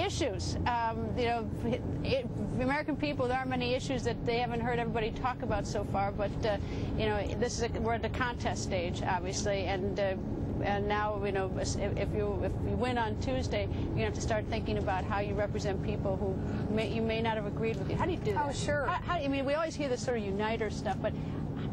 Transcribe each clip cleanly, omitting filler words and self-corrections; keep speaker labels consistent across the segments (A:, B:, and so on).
A: Issues. You know, the American people, there aren't many issues that they haven't heard everybody talk about so far, but you know, we're at the contest stage, obviously, and now, you know, if you win on Tuesday, you're going to have to start thinking about how you represent people who you may not have agreed with you. How do you do that?
B: Oh, sure.
A: I mean, we always hear this sort of uniter stuff, but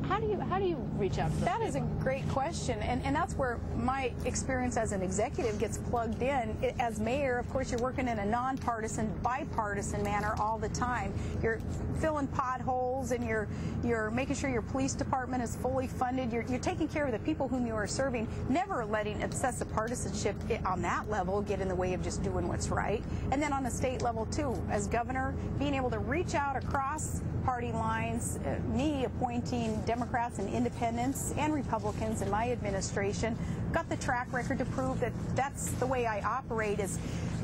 A: how do you reach out to those
B: That is a
A: people?
B: great question, and that's where my experience as an executive gets plugged in. As mayor, of course, you're working in a nonpartisan, bipartisan manner all the time. You're filling potholes, and you're making sure your police department is fully funded. You're taking care of the people whom you are serving, never letting excessive partisanship on that level get in the way of just doing what's right. And then on the state level too, as governor, being able to reach out across party lines, me appointing Democrats and independents and Republicans in my administration, got the track record to prove that that's the way I operate, is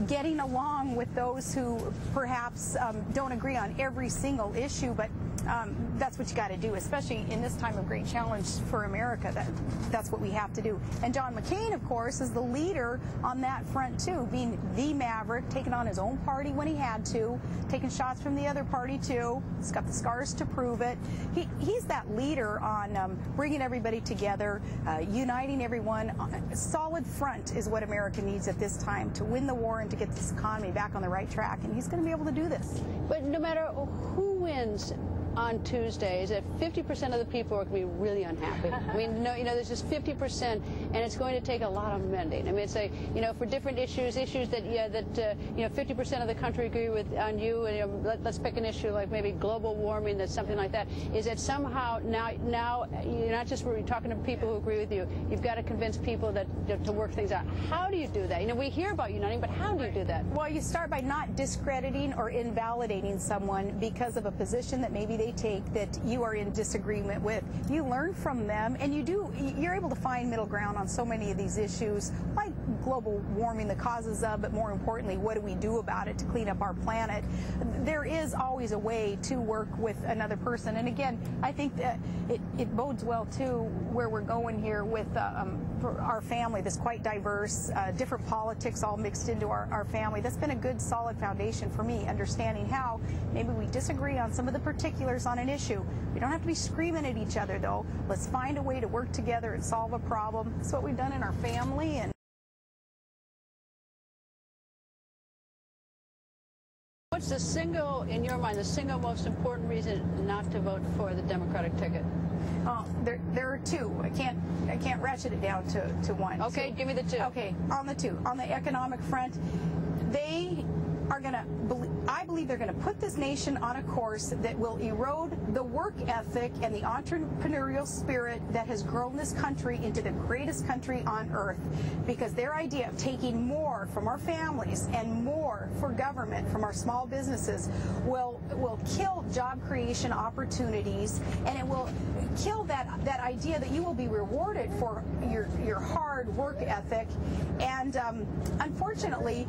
B: getting along with those who perhaps don't agree on every single issue, but that's what you got to do, especially in this time of great challenge for America. That's what we have to do. And John McCain, of course, is the leader on that front too, being the maverick, taking on his own party when he had to, taking shots from the other party too. He's got the scars to prove it. He's that leader on bringing everybody together, uniting everyone. A solid front is what America needs at this time to win the war and to get this economy back on the right track, and he's going to be able to do this.
A: But no matter who wins on Tuesdays, that 50% of the people are going to be really unhappy. I mean, no, you know, there's just 50%, and it's going to take a lot of mending. I mean, it's like, you know, for different issues that you know, 50% of the country agree with on you. And, you know, let's pick an issue like maybe global warming, that's something like that. Is that somehow now you're not just talking to people who agree with you. You've got to convince people that to work things out. How do you do that? You know, we hear about uniting, but how do you do that?
B: Well, you start by not discrediting or invalidating someone because of a position that maybe they take that you are in disagreement with. You learn from them, and you're able to find middle ground on so many of these issues, like global warming, the causes of, but more importantly, what do we do about it to clean up our planet? There is always a way to work with another person, and again, I think that it bodes well too where we're going here with for our family that's quite diverse, different politics all mixed into our family. That's been a good solid foundation for me, understanding how maybe we disagree on some of the particulars on an issue. We don't have to be screaming at each other though. Let's find a way to work together and solve a problem. That's what we've done in our family. And
A: what's the single, in your mind, the single most important reason not to vote for the Democratic ticket?
B: There are two. I can't ratchet it down to one.
A: Okay, give me the two.
B: Okay, on the two. On the economic front, they are going to, I believe they're going to put this nation on a course that will erode the work ethic and the entrepreneurial spirit that has grown this country into the greatest country on earth, because their idea of taking more from our families and more for government from our small businesses will kill job creation opportunities, and it will kill that idea that you will be rewarded for your hard work ethic, and unfortunately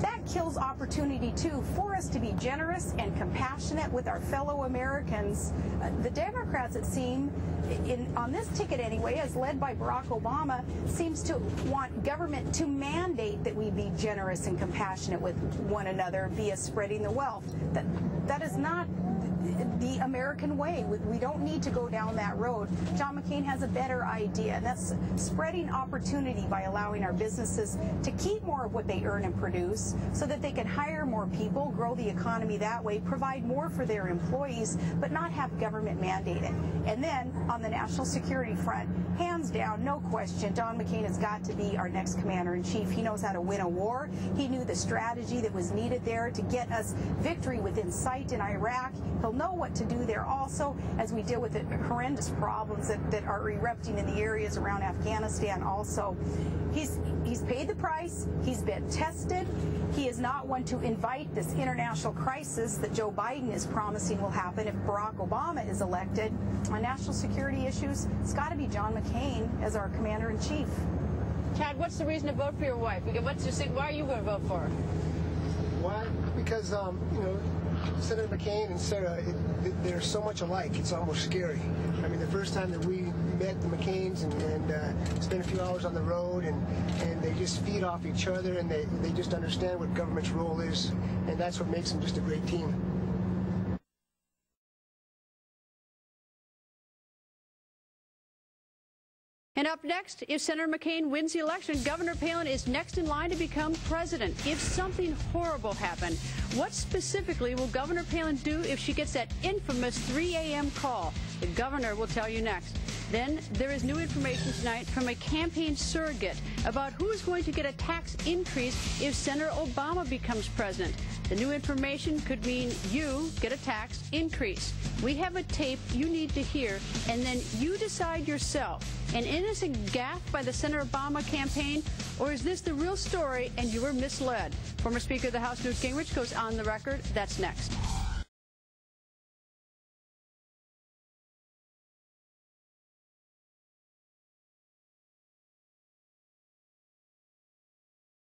B: that kills opportunity too for us to be generous and compassionate with our fellow Americans. The Democrats, it seems, on this ticket anyway, as led by Barack Obama, seems to want government to mandate that we be generous and compassionate with one another via spreading the wealth. That is not the American way. We don't need to go down that road. John McCain has a better idea, and that's spreading opportunity by allowing our businesses to keep more of what they earn and produce so that they can hire more people, grow the economy that way, provide more for their employees, but not have government mandate it. And then on the national security front, hands down, no question, John McCain has got to be our next commander-in-chief. He knows how to win a war. He knew the strategy that was needed there to get us victory within sight in Iraq. He'll know what to do there also as we deal with the horrendous problems that are erupting in the areas around Afghanistan also. He's paid the price. He's been tested. He is not one to invite this international crisis that Joe Biden is promising will happen if Barack Obama is elected. On national security issues, it's got to be John McCain as our commander-in-chief.
A: Chad, what's the reason to vote for your wife? Why are you going to vote for her?
C: Why? Because, you know, Senator McCain and Sarah, they're so much alike, it's almost scary. I mean, the first time that we met the McCains and spent a few hours on the road, and they just feed off each other, and they just understand what government's role is, and that's what makes them just a great team.
A: And up next, if Senator McCain wins the election, Governor Palin is next in line to become president. If something horrible happened, what specifically will Governor Palin do if she gets that infamous 3 a.m. call? The governor will tell you next. Then there is new information tonight from a campaign surrogate about who is going to get a tax increase if Senator Obama becomes president. The new information could mean you get a tax increase. We have a tape you need to hear, and then you decide yourself. An innocent gaffe by the Senator Obama campaign, or is this the real story and you were misled? Former Speaker of the House Newt Gingrich goes on the record. That's next.